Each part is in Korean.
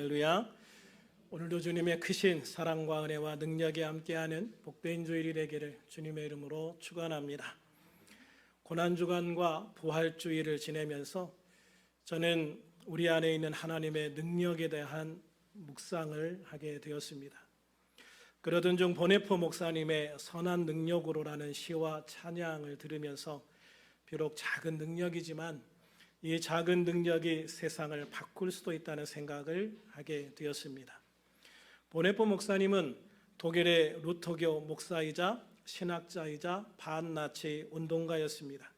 할렐루야. 오늘도 주님의 크신 사랑과 은혜와 능력이 함께하는 복된 주일이 되기를 주님의 이름으로 축원합니다. 고난주간과 부활주일을 지내면서 저는 우리 안에 있는 하나님의 능력에 대한 묵상을 하게 되었습니다. 그러던 중 보네포 목사님의 선한 능력으로라는 시와 찬양을 들으면서 비록 작은 능력이지만 이 작은 능력이 세상을 바꿀 수도 있다는 생각을 하게 되었습니다. 보네포 목사님은 독일의 루터교 목사이자 신학자이자 반나치 운동가였습니다.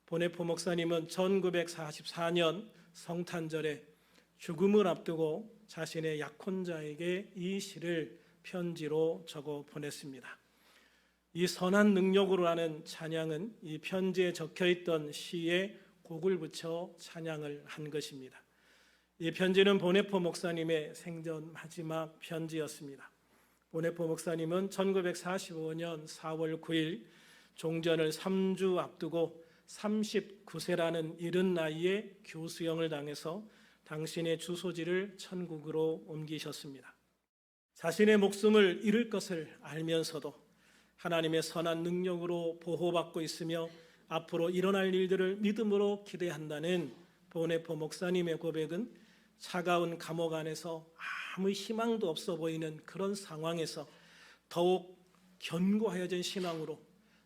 보네포 목사님은 1944년 성탄절에 죽음을 앞두고 자신의 약혼자에게 이 시를 편지로 적어 보냈습니다. 이 선한 능력으로라는 찬양은 이 편지에 적혀있던 시에 곡을 붙여 찬양을 한 것입니다. 이 편지는 보네포 목사님의 생전 마지막 편지였습니다. 보네포 목사님은 1945년 4월 9일 종전을 3주 앞두고 39세라는 이른 나이에 교수형을 당해서 당신의 주소지를 천국으로 옮기셨습니다. 자신의 목숨을 잃을 것을 알면서도 하나님의 선한 능력으로 보호받고 있으며 앞으로 일어날 일들을 믿음으로 기대한다는 보네포 목사님의 고백은 차가운 감옥 안에서 아무 희망도 없어 보이는 그런 상황에서 더욱 견고하여진 신앙으로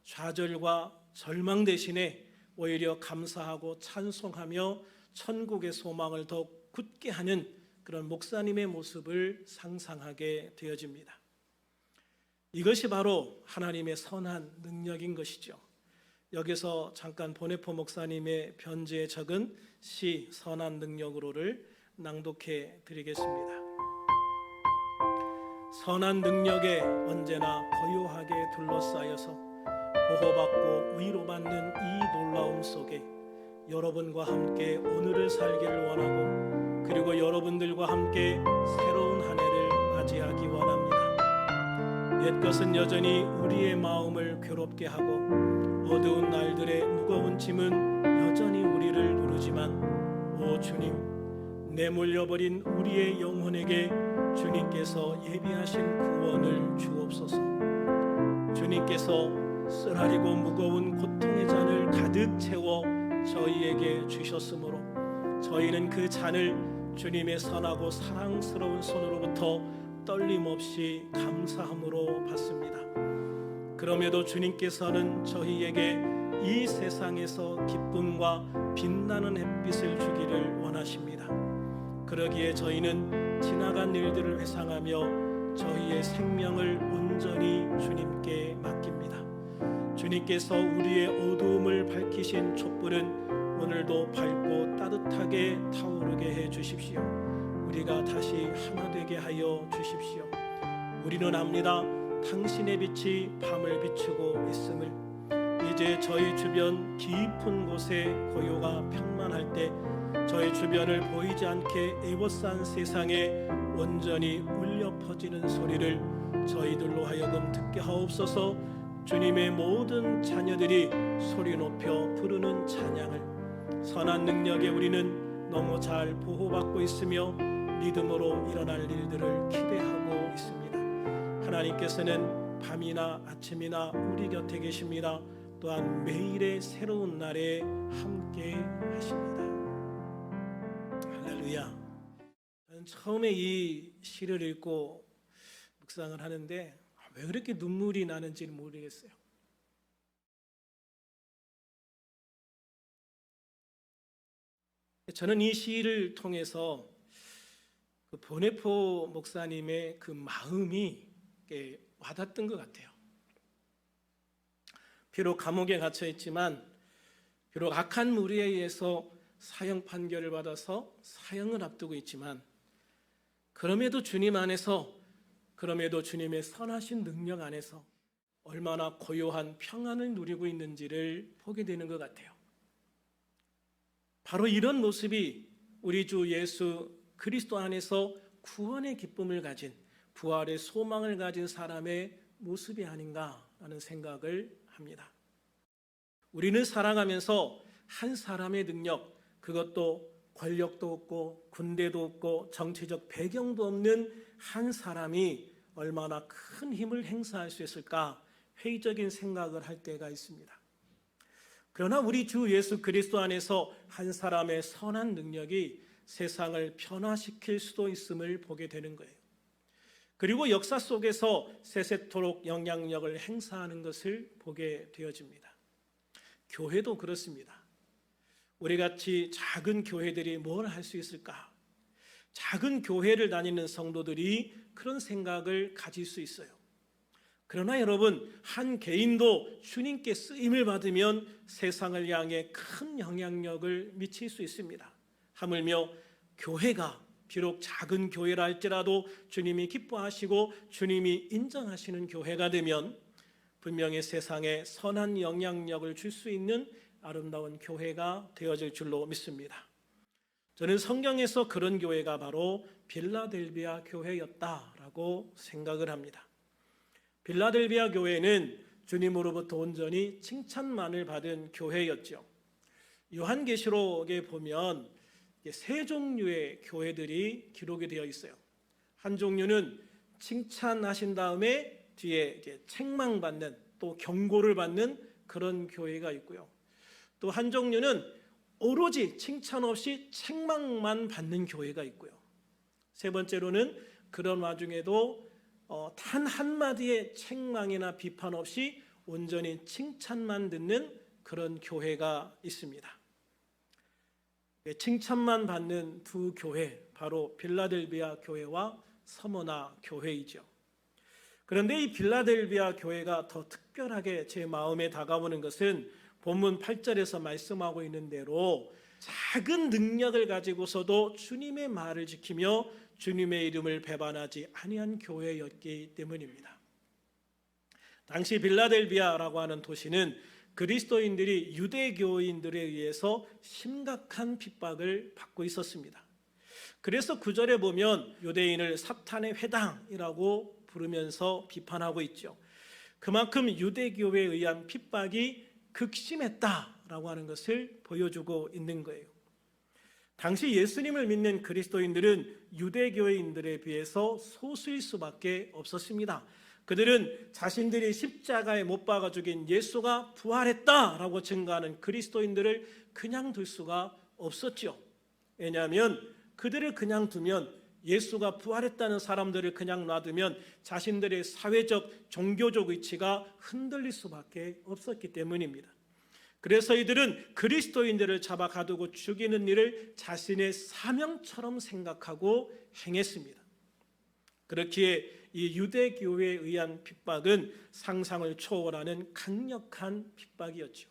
좌절과 절망 대신에 오히려 감사하고 찬송하며 천국의 소망을 더욱 굳게 하는 그런 목사님의 모습을 상상하게 되어집니다. 이것이 바로 하나님의 선한 능력인 것이죠. 여기서 잠깐 보네포 목사님의 편지에 적은 시 선한 능력으로를 낭독해 드리겠습니다. 선한 능력에 언제나 고요하게 둘러싸여서 보호받고 위로받는 이 놀라움 속에 여러분과 함께 오늘을 살기를 원하고 그리고 여러분들과 함께 새로운 한 해를 맞이하기 원합니다. 옛것은 여전히 우리의 마음을 괴롭게 하고 어두운 날들의 무거운 짐은 여전히 우리를 누르지만 오 주님, 내몰려버린 우리의 영혼에게 주님께서 예비하신 구원을 주옵소서. 주님께서 쓰라리고 무거운 고통의 잔을 가득 채워 저희에게 주셨으므로 저희는 그 잔을 주님의 선하고 사랑스러운 손으로부터 떨림없이 감사함으로 받습니다. 그럼에도 주님께서는 저희에게 이 세상에서 기쁨과 빛나는 햇빛을 주기를 원하십니다. 그러기에 저희는 지나간 일들을 회상하며 저희의 생명을 온전히 주님께 맡깁니다. 주님께서 우리의 어두움을 밝히신 촛불은 오늘도 밝고 따뜻하게 타오르게 해 주십시오. 우리가 다시 하나 되게 하여 주십시오. 우리는 압니다. 당신의 빛이 밤을 비추고 있음을. 이제 저희 주변 깊은 곳에 고요가 평만할 때 저희 주변을 보이지 않게 에워싼 세상에 온전히 울려 퍼지는 소리를 저희들로 하여금 듣게 하옵소서. 주님의 모든 자녀들이 소리 높여 부르는 찬양을 선한 능력에 우리는 너무 잘 보호받고 있으며 믿음으로 일어날 일들을 기대하고 있습니다. 하나님께서는 밤이나 아침이나 우리 곁에 계십니다. 또한 매일의 새로운 날에 함께 하십니다. 할렐루야. 저는 처음에 이 시를 읽고 묵상을 하는데 왜 그렇게 눈물이 나는지는 모르겠어요. 저는 이 시를 통해서 그 보네포 목사님의 그 마음이 와닿던 것 같아요. 비록 감옥에 갇혀 있지만, 비록 악한 무리에 의해서 사형 판결을 받아서 사형을 앞두고 있지만, 그럼에도 주님 안에서, 그럼에도 주님의 선하신 능력 안에서 얼마나 고요한 평안을 누리고 있는지를 보게 되는 것 같아요. 바로 이런 모습이 우리 주 예수 그리스도 안에서 구원의 기쁨을 가진, 부활의 소망을 가진 사람의 모습이 아닌가라는 생각을 합니다. 우리는 살아가면서 한 사람의 능력, 그것도 권력도 없고 군대도 없고 정치적 배경도 없는 한 사람이 얼마나 큰 힘을 행사할 수 있을까 회의적인 생각을 할 때가 있습니다. 그러나 우리 주 예수 그리스도 안에서 한 사람의 선한 능력이 세상을 변화시킬 수도 있음을 보게 되는 거예요. 그리고 역사 속에서 세세토록 영향력을 행사하는 것을 보게 되어집니다. 교회도 그렇습니다. 우리같이 작은 교회들이 뭘 할 수 있을까? 작은 교회를 다니는 성도들이 그런 생각을 가질 수 있어요. 그러나 여러분, 한 개인도 주님께 쓰임을 받으면 세상을 향해 큰 영향력을 미칠 수 있습니다. 하물며 교회가 비록 작은 교회라 할지라도 주님이 기뻐하시고 주님이 인정하시는 교회가 되면 분명히 세상에 선한 영향력을 줄 수 있는 아름다운 교회가 되어질 줄로 믿습니다. 저는 성경에서 그런 교회가 바로 빌라델비아 교회였다라고 생각을 합니다. 빌라델비아 교회는 주님으로부터 온전히 칭찬만을 받은 교회였죠. 요한계시록에 보면 세 종류의 교회들이 기록이 되어 있어요. 한 종류는 칭찬하신 다음에 뒤에 책망받는, 또 경고를 받는 그런 교회가 있고요. 또 한 종류는 오로지 칭찬 없이 책망만 받는 교회가 있고요. 세 번째로는 그런 와중에도 단 한마디의 책망이나 비판 없이 온전히 칭찬만 듣는 그런 교회가 있습니다. 칭찬만 받는 두 교회, 바로 빌라델비아 교회와 서머나 교회이죠. 그런데 이 빌라델비아 교회가 더 특별하게 제 마음에 다가오는 것은 본문 8절에서 말씀하고 있는 대로 작은 능력을 가지고서도 주님의 말을 지키며 주님의 이름을 배반하지 아니한 교회였기 때문입니다. 당시 빌라델비아라고 하는 도시는 그리스도인들이 유대교인들에 의해서 심각한 핍박을 받고 있었습니다. 그래서 9절에 보면 유대인을 사탄의 회당이라고 부르면서 비판하고 있죠. 그만큼 유대교에 의한 핍박이 극심했다라고 하는 것을 보여주고 있는 거예요. 당시 예수님을 믿는 그리스도인들은 유대교인들에 비해서 소수일 수밖에 없었습니다. 그들은 자신들이 십자가에 못 박아 죽인 예수가 부활했다라고 증거하는 그리스도인들을 그냥 둘 수가 없었죠. 왜냐하면 그들을 그냥 두면, 예수가 부활했다는 사람들을 그냥 놔두면 자신들의 사회적, 종교적 위치가 흔들릴 수밖에 없었기 때문입니다. 그래서 이들은 그리스도인들을 잡아 가두고 죽이는 일을 자신의 사명처럼 생각하고 행했습니다. 그렇기에 이 유대교회에 의한 핍박은 상상을 초월하는 강력한 핍박이었죠.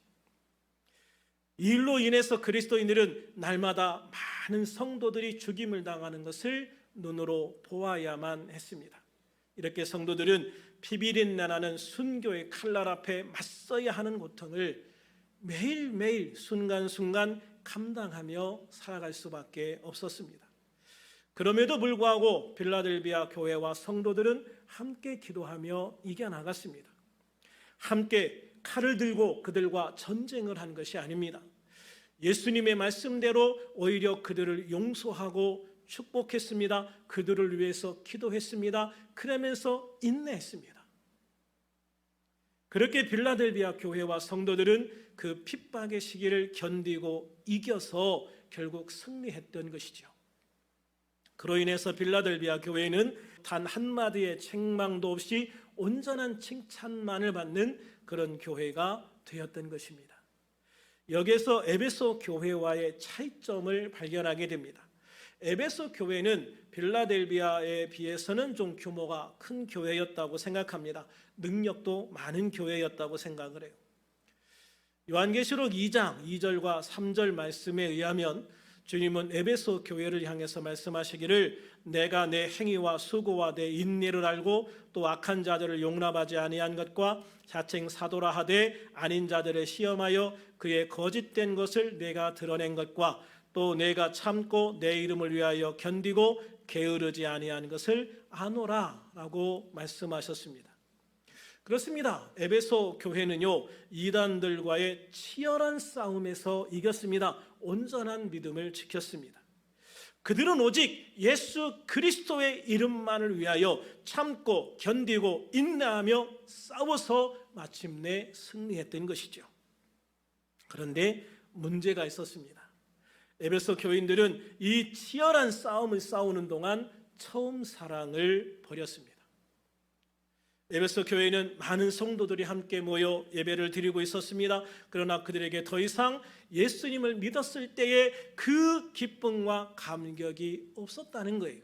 이 일로 인해서 그리스도인들은 날마다 많은 성도들이 죽임을 당하는 것을 눈으로 보아야만 했습니다. 이렇게 성도들은 피비린내 나는 순교의 칼날 앞에 맞서야 하는 고통을 매일매일 순간순간 감당하며 살아갈 수밖에 없었습니다. 그럼에도 불구하고 빌라델비아 교회와 성도들은 함께 기도하며 이겨나갔습니다. 함께 칼을 들고 그들과 전쟁을 한 것이 아닙니다. 예수님의 말씀대로 오히려 그들을 용서하고 축복했습니다. 그들을 위해서 기도했습니다. 그러면서 인내했습니다. 그렇게 빌라델비아 교회와 성도들은 그 핍박의 시기를 견디고 이겨서 결국 승리했던 것이죠. 그로 인해서 빌라델비아 교회는 단 한마디의 책망도 없이 온전한 칭찬만을 받는 그런 교회가 되었던 것입니다. 여기에서 에베소 교회와의 차이점을 발견하게 됩니다. 에베소 교회는 빌라델비아에 비해서는 좀 규모가 큰 교회였다고 생각합니다. 능력도 많은 교회였다고 생각을 해요. 요한계시록 2장 2절과 3절 말씀에 의하면 주님은 에베소 교회를 향해서 말씀하시기를 내가 내 행위와 수고와 내 인내를 알고 또 악한 자들을 용납하지 아니한 것과 자칭 사도라 하되 아닌 자들을 시험하여 그의 거짓된 것을 내가 드러낸 것과 또 내가 참고 내 이름을 위하여 견디고 게으르지 아니한 것을 아노라라고 말씀하셨습니다. 그렇습니다. 에베소 교회는요, 이단들과의 치열한 싸움에서 이겼습니다. 온전한 믿음을 지켰습니다. 그들은 오직 예수 그리스도의 이름만을 위하여 참고 견디고 인내하며 싸워서 마침내 승리했던 것이죠. 그런데 문제가 있었습니다. 에베소 교인들은 이 치열한 싸움을 싸우는 동안 처음 사랑을 버렸습니다. 에베소 교회는 많은 성도들이 함께 모여 예배를 드리고 있었습니다. 그러나 그들에게 더 이상 예수님을 믿었을 때의 그 기쁨과 감격이 없었다는 거예요.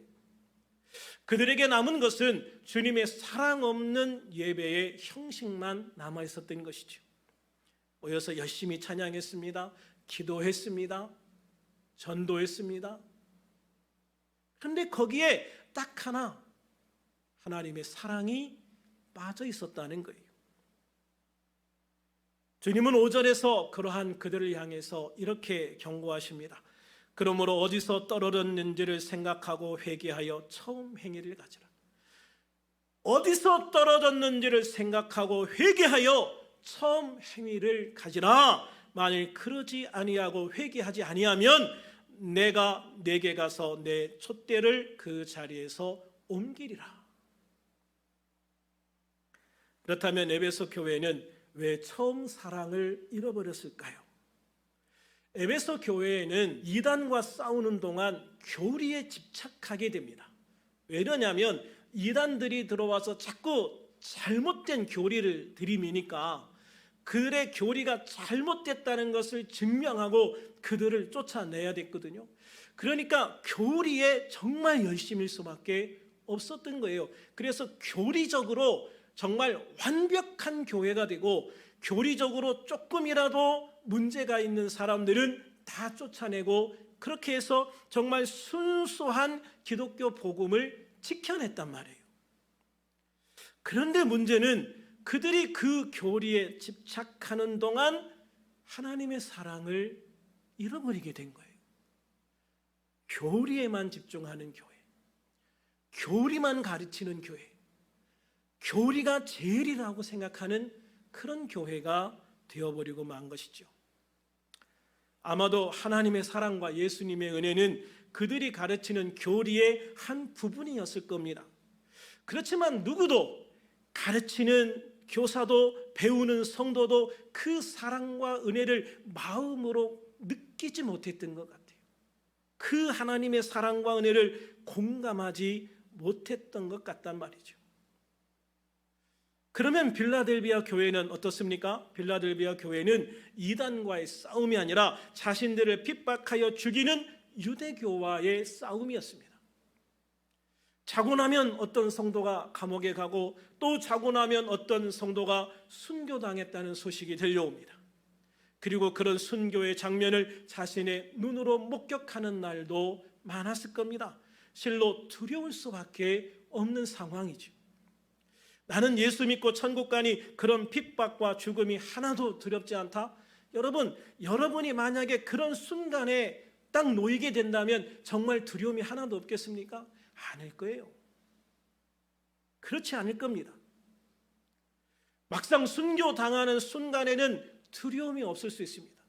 그들에게 남은 것은 주님의 사랑 없는 예배의 형식만 남아 있었던 것이죠. 모여서 열심히 찬양했습니다. 기도했습니다. 전도했습니다. 그런데 거기에 딱 하나, 하나님의 사랑이 빠져 있었다는 거예요. 주님은 5절에서 그러한 그들을 향해서 이렇게 경고하십니다. 그러므로 어디서 떨어졌는지를 생각하고 회개하여 처음 행위를 가지라. 어디서 떨어졌는지를 생각하고 회개하여 처음 행위를 가지라. 만일 그러지 아니하고 회개하지 아니하면 내가 내게 가서 내 촛대를 그 자리에서 옮기리라. 그렇다면 에베소 교회는 왜 처음 사랑을 잃어버렸을까요? 에베소 교회에는 이단과 싸우는 동안 교리에 집착하게 됩니다. 왜냐하면 이단들이 들어와서 자꾸 잘못된 교리를 들이미니까 그들의 교리가 잘못됐다는 것을 증명하고 그들을 쫓아내야 됐거든요. 그러니까 교리에 정말 열심일 수밖에 없었던 거예요. 그래서 교리적으로 정말 완벽한 교회가 되고 교리적으로 조금이라도 문제가 있는 사람들은 다 쫓아내고 그렇게 해서 정말 순수한 기독교 복음을 지켜냈단 말이에요. 그런데 문제는 그들이 그 교리에 집착하는 동안 하나님의 사랑을 잃어버리게 된 거예요. 교리에만 집중하는 교회, 교리만 가르치는 교회, 교리가 제일이라고 생각하는 그런 교회가 되어버리고 만 것이죠. 아마도 하나님의 사랑과 예수님의 은혜는 그들이 가르치는 교리의 한 부분이었을 겁니다. 그렇지만 누구도 가르치는 교사도 배우는 성도도 그 사랑과 은혜를 마음으로 느끼지 못했던 것 같아요. 그 하나님의 사랑과 은혜를 공감하지 못했던 것 같단 말이죠. 그러면 빌라델비아 교회는 어떻습니까? 빌라델비아 교회는 이단과의 싸움이 아니라 자신들을 핍박하여 죽이는 유대교와의 싸움이었습니다. 자고 나면 어떤 성도가 감옥에 가고 또 자고 나면 어떤 성도가 순교당했다는 소식이 들려옵니다. 그리고 그런 순교의 장면을 자신의 눈으로 목격하는 날도 많았을 겁니다. 실로 두려울 수밖에 없는 상황이죠. 나는 예수 믿고 천국 가니 그런 핍박과 죽음이 하나도 두렵지 않다? 여러분, 여러분이 만약에 그런 순간에 딱 놓이게 된다면 정말 두려움이 하나도 없겠습니까? 아닐 거예요. 그렇지 않을 겁니다. 막상 순교당하는 순간에는 두려움이 없을 수 있습니다.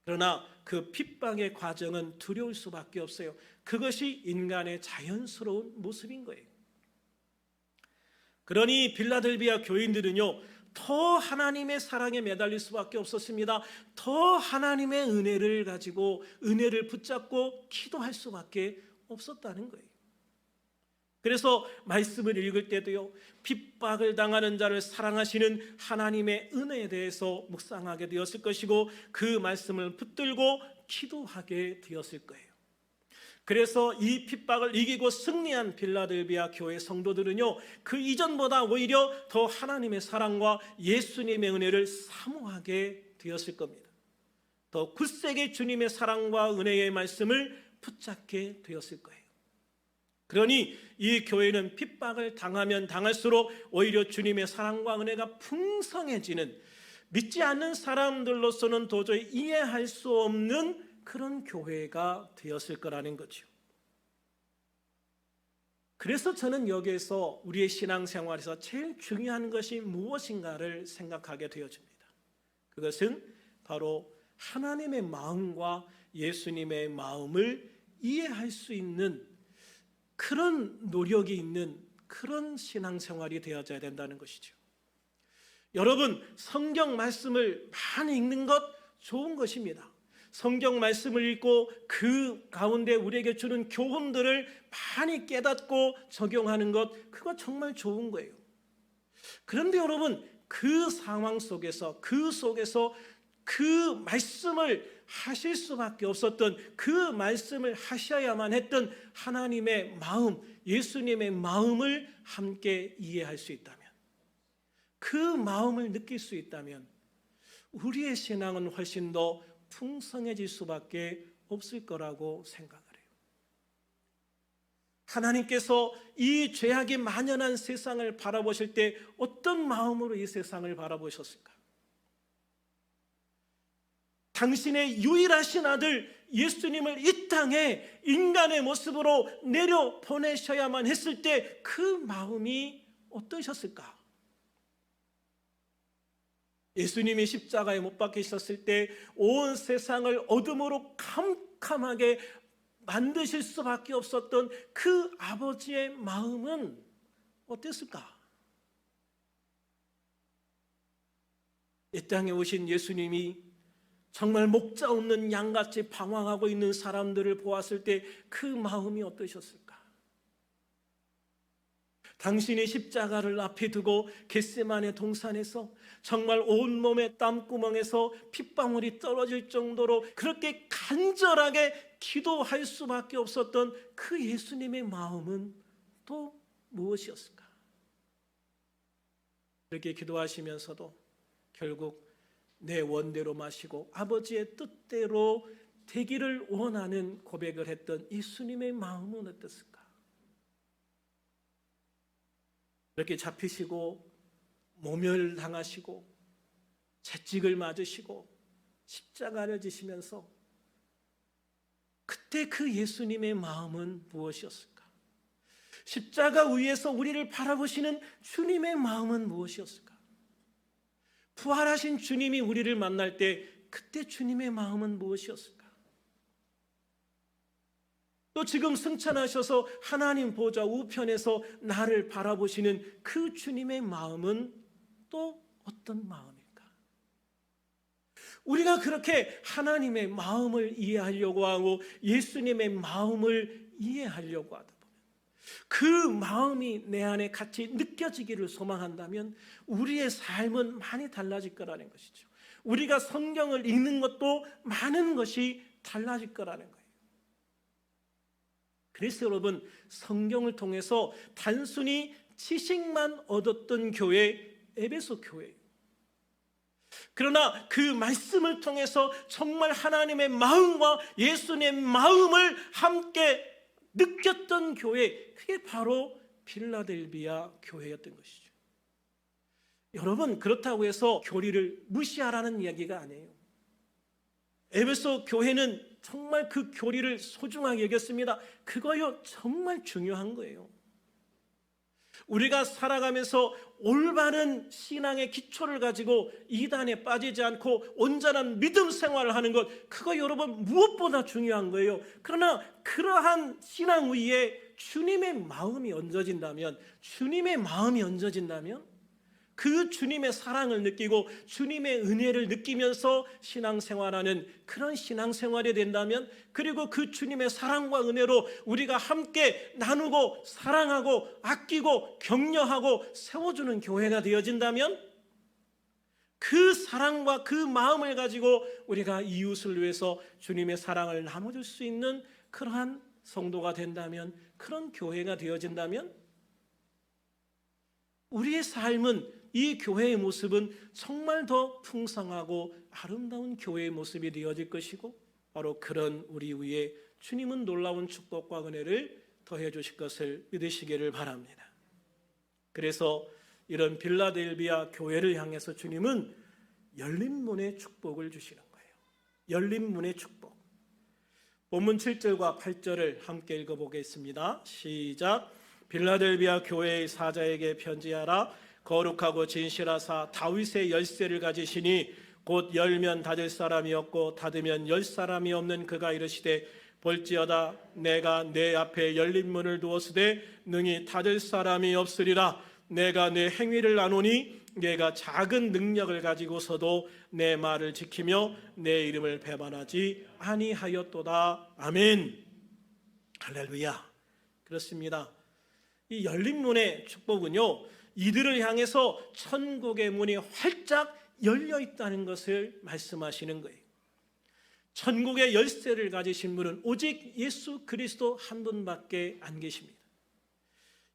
그러나 그 핍박의 과정은 두려울 수밖에 없어요. 그것이 인간의 자연스러운 모습인 거예요. 그러니 빌라델비아 교인들은요, 더 하나님의 사랑에 매달릴 수밖에 없었습니다. 더 하나님의 은혜를 가지고 은혜를 붙잡고 기도할 수밖에 없었다는 거예요. 그래서 말씀을 읽을 때도요, 핍박을 당하는 자를 사랑하시는 하나님의 은혜에 대해서 묵상하게 되었을 것이고 그 말씀을 붙들고 기도하게 되었을 거예요. 그래서 이 핍박을 이기고 승리한 빌라델비아 교회 성도들은요, 그 이전보다 오히려 더 하나님의 사랑과 예수님의 은혜를 사모하게 되었을 겁니다. 더 굳세게 주님의 사랑과 은혜의 말씀을 붙잡게 되었을 거예요. 그러니 이 교회는 핍박을 당하면 당할수록 오히려 주님의 사랑과 은혜가 풍성해지는, 믿지 않는 사람들로서는 도저히 이해할 수 없는 그런 교회가 되었을 거라는 거죠. 그래서 저는 여기에서 우리의 신앙생활에서 제일 중요한 것이 무엇인가를 생각하게 되어집니다. 그것은 바로 하나님의 마음과 예수님의 마음을 이해할 수 있는 그런 노력이 있는 그런 신앙생활이 되어져야 된다는 것이죠. 여러분, 성경 말씀을 많이 읽는 것 좋은 것입니다. 성경 말씀을 읽고 그 가운데 우리에게 주는 교훈들을 많이 깨닫고 적용하는 것, 그거 정말 좋은 거예요. 그런데 여러분, 그 상황 속에서 그 말씀을 하실 수밖에 없었던, 그 말씀을 하셔야만 했던 하나님의 마음, 예수님의 마음을 함께 이해할 수 있다면, 그 마음을 느낄 수 있다면 우리의 신앙은 훨씬 더 풍성해질 수밖에 없을 거라고 생각을 해요. 하나님께서 이 죄악이 만연한 세상을 바라보실 때 어떤 마음으로 이 세상을 바라보셨을까? 당신의 유일하신 아들 예수님을 이 땅에 인간의 모습으로 내려 보내셔야만 했을 때 그 마음이 어떠셨을까? 예수님이 십자가에 못 박히셨을 때 온 세상을 어둠으로 캄캄하게 만드실 수밖에 없었던 그 아버지의 마음은 어땠을까? 이 땅에 오신 예수님이 정말 목자 없는 양같이 방황하고 있는 사람들을 보았을 때 그 마음이 어떠셨을까? 당신이 십자가를 앞에 두고 겟세마네 동산에서 정말 온몸의 땀구멍에서 핏방울이 떨어질 정도로 그렇게 간절하게 기도할 수밖에 없었던 그 예수님의 마음은 또 무엇이었을까? 그렇게 기도하시면서도 결국 내 원대로 마시고 아버지의 뜻대로 되기를 원하는 고백을 했던 예수님의 마음은 어땠을까? 이렇게 잡히시고 모멸당하시고 채찍을 맞으시고 십자가를 지시면서 그때 그 예수님의 마음은 무엇이었을까? 십자가 위에서 우리를 바라보시는 주님의 마음은 무엇이었을까? 부활하신 주님이 우리를 만날 때 그때 주님의 마음은 무엇이었을까? 또 지금 승천하셔서 하나님 보좌 우편에서 나를 바라보시는 그 주님의 마음은 또 어떤 마음일까? 우리가 그렇게 하나님의 마음을 이해하려고 하고 예수님의 마음을 이해하려고 하다 보면 그 마음이 내 안에 같이 느껴지기를 소망한다면 우리의 삶은 많이 달라질 거라는 것이죠. 우리가 성경을 읽는 것도 많은 것이 달라질 거라는 거예요. 그래서 여러분, 성경을 통해서 단순히 지식만 얻었던 교회, 에베소 교회예요. 그러나 그 말씀을 통해서 정말 하나님의 마음과 예수님의 마음을 함께 느꼈던 교회, 그게 바로 빌라델비아 교회였던 것이죠. 여러분, 그렇다고 해서 교리를 무시하라는 이야기가 아니에요. 에베소 교회는 정말 그 교리를 소중하게 여겼습니다. 그거요 정말 중요한 거예요. 우리가 살아가면서 올바른 신앙의 기초를 가지고 이단에 빠지지 않고 온전한 믿음 생활을 하는 것, 그거 여러분 무엇보다 중요한 거예요. 그러나 그러한 신앙 위에 주님의 마음이 얹어진다면, 그 주님의 사랑을 느끼고 주님의 은혜를 느끼면서 신앙생활하는 그런 신앙생활이 된다면, 그리고 그 주님의 사랑과 은혜로 우리가 함께 나누고 사랑하고 아끼고 격려하고 세워주는 교회가 되어진다면, 그 사랑과 그 마음을 가지고 우리가 이웃을 위해서 주님의 사랑을 나눠줄 수 있는 그러한 성도가 된다면, 그런 교회가 되어진다면 우리의 삶은, 이 교회의 모습은 정말 더 풍성하고 아름다운 교회의 모습이 되어질 것이고, 바로 그런 우리 위에 주님은 놀라운 축복과 은혜를 더해 주실 것을 믿으시기를 바랍니다. 그래서 이런 빌라델비아 교회를 향해서 주님은 열린 문의 축복을 주시는 거예요. 열린 문의 축복. 본문 7절과 8절을 함께 읽어보겠습니다. 시작. 빌라델비아 교회의 사자에게 편지하라. 거룩하고 진실하사 다윗의 열쇠를 가지시니 곧 열면 닫을 사람이 없고 닫으면 열 사람이 없는 그가 이르시되 볼지어다 내가 내 앞에 열린 문을 두었으되 능히 닫을 사람이 없으리라. 내가 내 행위를 아노니 내가 작은 능력을 가지고서도 내 말을 지키며 내 이름을 배반하지 아니하였도다. 아멘. 할렐루야. 그렇습니다. 이 열린 문의 축복은요, 이들을 향해서 천국의 문이 활짝 열려 있다는 것을 말씀하시는 거예요. 천국의 열쇠를 가지신 분은 오직 예수 그리스도 한 분밖에 안 계십니다.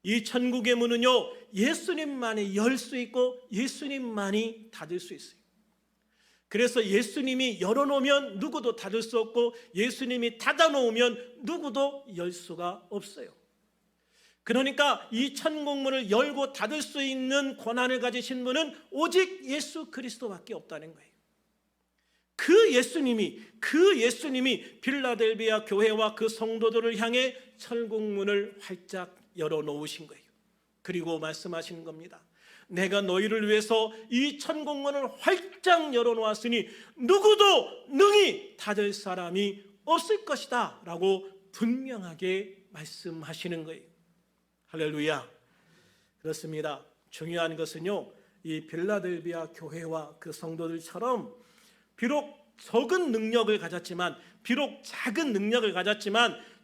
이 천국의 문은요, 예수님만이 열 수 있고 예수님만이 닫을 수 있어요. 그래서 예수님이 열어놓으면 누구도 닫을 수 없고 예수님이 닫아놓으면 누구도 열 수가 없어요. 그러니까 이 천국문을 열고 닫을 수 있는 권한을 가지신 분은 오직 예수 그리스도밖에 없다는 거예요. 그 예수님이 필라델비아 교회와 그 성도들을 향해 천국문을 활짝 열어놓으신 거예요. 그리고 말씀하시는 겁니다. 내가 너희를 위해서 이 천국문을 활짝 열어놓았으니 누구도 능히 닫을 사람이 없을 것이다 라고 분명하게 말씀하시는 거예요. 할렐루야. 그렇습니다. 중요한 것은요, 이 필라델비아 교회와 그 성도들처럼 비록 작은 능력을 가졌지만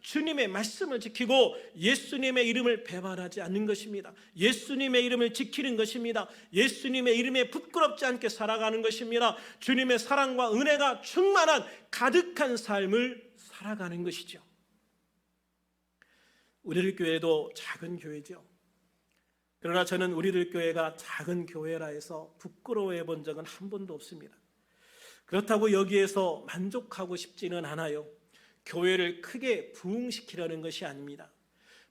주님의 말씀을 지키고 예수님의 이름을 배반하지 않는 것입니다. 예수님의 이름을 지키는 것입니다. 예수님의 이름에 부끄럽지 않게 살아가는 것입니다. 주님의 사랑과 은혜가 충만한 가득한 삶을 살아가는 것이죠. 우리들 교회도 작은 교회죠. 그러나 저는 우리들 교회가 작은 교회라 해서 부끄러워해 본 적은 한 번도 없습니다. 그렇다고 여기에서 만족하고 싶지는 않아요. 교회를 크게 부흥시키려는 것이 아닙니다.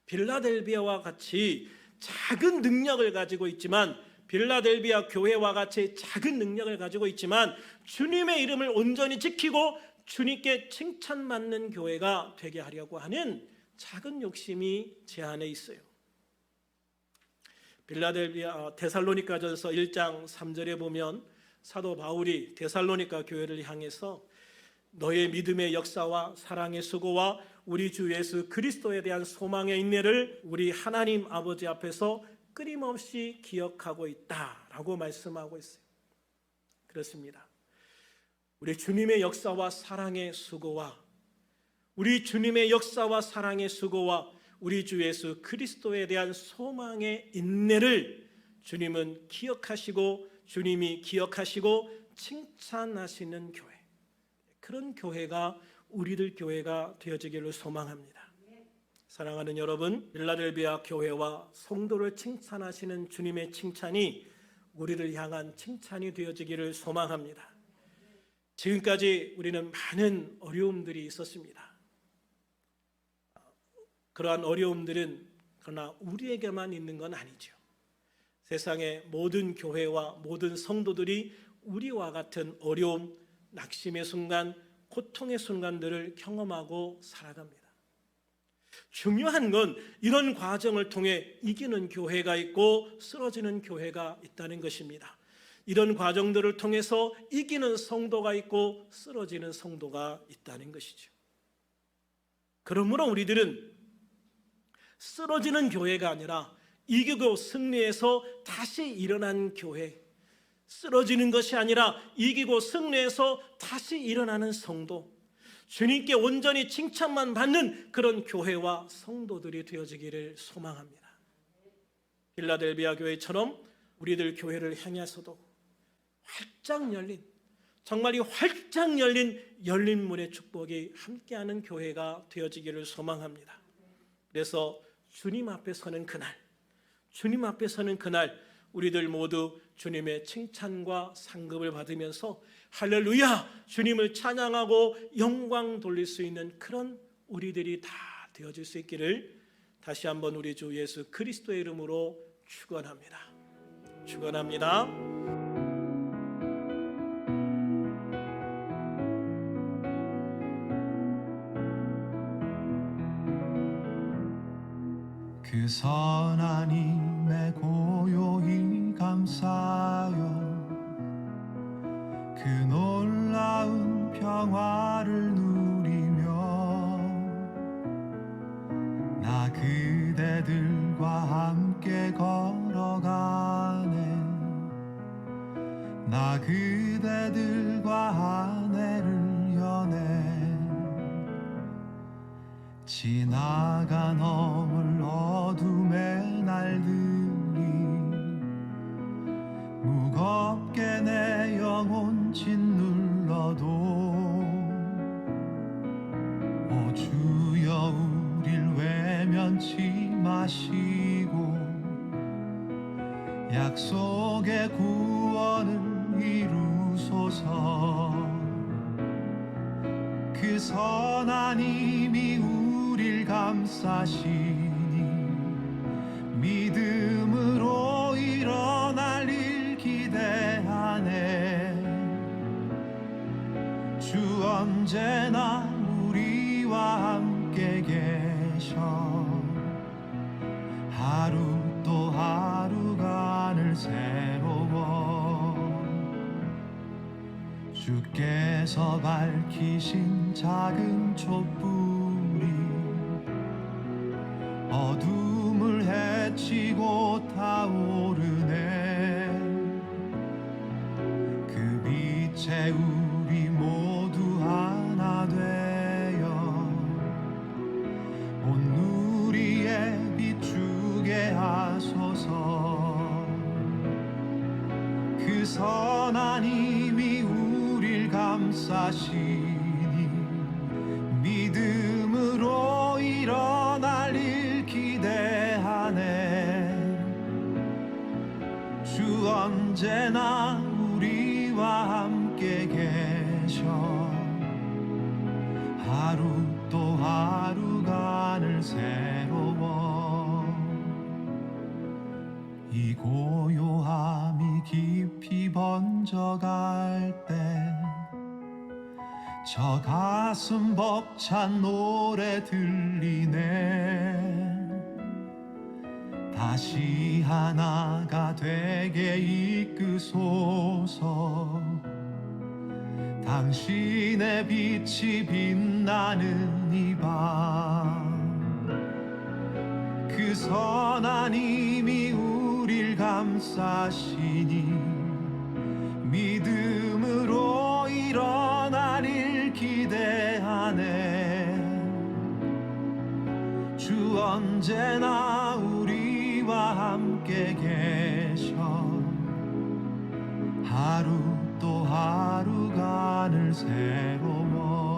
필라델비아와 같이 작은 능력을 가지고 있지만 필라델비아 교회와 같이 작은 능력을 가지고 있지만 주님의 이름을 온전히 지키고 주님께 칭찬받는 교회가 되게 하려고 하는 작은 욕심이 제 안에 있어요. 필라델비아 데살로니가전서 1장 3절에 보면 사도 바울이 데살로니가 교회를 향해서 너의 믿음의 역사와 사랑의 수고와 우리 주 예수 그리스도에 대한 소망의 인내를 우리 하나님 아버지 앞에서 끊임없이 기억하고 있다라고 말씀하고 있어요. 그렇습니다. 우리 주님의 역사와 사랑의 수고와 우리 주님의 역사와 사랑의 수고와 우리 주 예수 그리스도에 대한 소망의 인내를 주님은 기억하시고 주님이 기억하시고 칭찬하시는 교회, 그런 교회가 우리들 교회가 되어지기를 소망합니다. 사랑하는 여러분, 필라델비아 교회와 성도를 칭찬하시는 주님의 칭찬이 우리를 향한 칭찬이 되어지기를 소망합니다. 지금까지 우리는 많은 어려움들이 있었습니다. 그러한 어려움들은 그러나 우리에게만 있는 건 아니죠. 세상의 모든 교회와 모든 성도들이 우리와 같은 어려움, 낙심의 순간, 고통의 순간들을 경험하고 살아갑니다. 중요한 건 이런 과정을 통해 이기는 교회가 있고 쓰러지는 교회가 있다는 것입니다. 이런 과정들을 통해서 이기는 성도가 있고 쓰러지는 성도가 있다는 것이죠. 그러므로 우리들은 쓰러지는 교회가 아니라 이기고 승리해서 다시 일어난 교회, 쓰러지는 것이 아니라 이기고 승리해서 다시 일어나는 성도, 주님께 온전히 칭찬만 받는 그런 교회와 성도들이 되어지기를 소망합니다. 필라델비아 교회처럼 우리들 교회를 향해서도 활짝 열린, 정말 이 활짝 열린 문의 축복이 함께하는 교회가 되어지기를 소망합니다. 그래서 주님 앞에 서는 그날 우리들 모두 주님의 칭찬과 상급을 받으면서 할렐루야 주님을 찬양하고 영광 돌릴 수 있는 그런 우리들이 다 되어질 수 있기를 다시 한번 우리 주 예수 그리스도의 이름으로 축원합니다. 그 선한 힘에 고요히 감사하여 그 놀라운 평화를 누리며 나 그대들과 함께 걸어가네. 나 그대들과 아내를 여네. 지나가 넘을 어둠의 날들이 무겁게 내 영혼 짓눌러도 오 주여 우릴 외면치 마시고 약속의 구원을 이루소서. 그 선한 힘이 우릴 감싸시니 믿음으로 일어날 일 기대하네. 주 언제나 우리와 함께 계셔. 하루 또 하루가 늘 새로워. 주께서 밝히신 작은 촛불이 어둠을 헤치고 타오르네. 그 빛에 우리 모두 하나 되어 온 누리에 비추게 하소서. 그 선한 힘이 우릴 감싸시니 믿음으로 일어날 일 기대하네. 주 언제나 우리와 함께 계셔. 하루 또 하루가 늘 새로워. 이 고요함이 깊이 번져갈 때 저 가슴 벅찬 노래 들리네. 다시 하나가 되게 이끄소서. 당신의 빛이 빛나는 이 밤 그 선한 힘이 우릴 감싸시니 믿음으로 일어날 일 기대하네. 주 언제나 우리와 함께 계셔. 하루 또 하루가 늘 새로워.